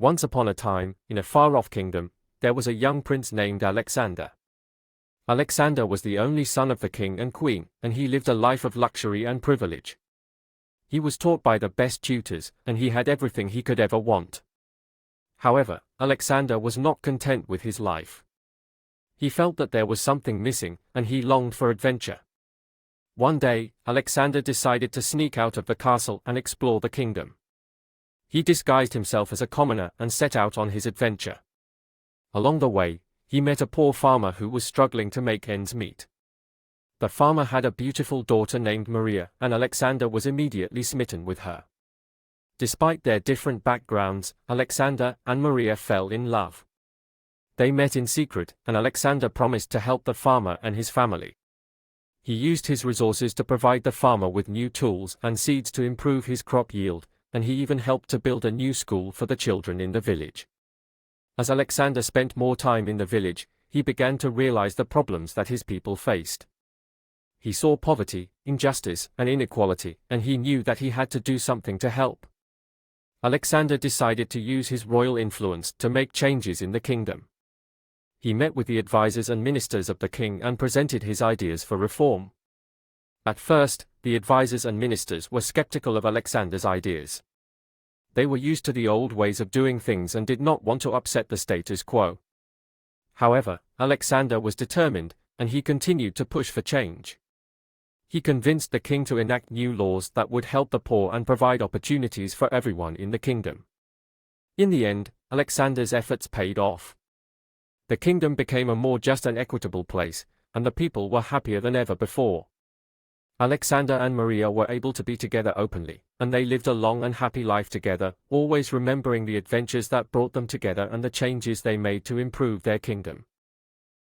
Once upon a time, in a far-off kingdom, there was a young prince named Alexander. Alexander was the only son of the king and queen, and he lived a life of luxury and privilege. He was taught by the best tutors, and he had everything he could ever want. However, Alexander was not content with his life. He felt that there was something missing, and he longed for adventure. One day, Alexander decided to sneak out of the castle and explore the kingdom. He disguised himself as a commoner and set out on his adventure. Along the way, he met a poor farmer who was struggling to make ends meet. The farmer had a beautiful daughter named Maria, and Alexander was immediately smitten with her. Despite their different backgrounds, Alexander and Maria fell in love. They met in secret, and Alexander promised to help the farmer and his family. He used his resources to provide the farmer with new tools and seeds to improve his crop yield, and he even helped to build a new school for the children in the village. As Alexander spent more time in the village, he began to realize the problems that his people faced. He saw poverty, injustice, and inequality, and he knew that he had to do something to help. Alexander decided to use his royal influence to make changes in the kingdom. He met with the advisors and ministers of the king and presented his ideas for reform. At first, the advisors and ministers were skeptical of Alexander's ideas. They were used to the old ways of doing things and did not want to upset the status quo. However, Alexander was determined, and he continued to push for change. He convinced the king to enact new laws that would help the poor and provide opportunities for everyone in the kingdom. In the end, Alexander's efforts paid off. The kingdom became a more just and equitable place, and the people were happier than ever before. Alexander and Maria were able to be together openly, and they lived a long and happy life together, always remembering the adventures that brought them together and the changes they made to improve their kingdom.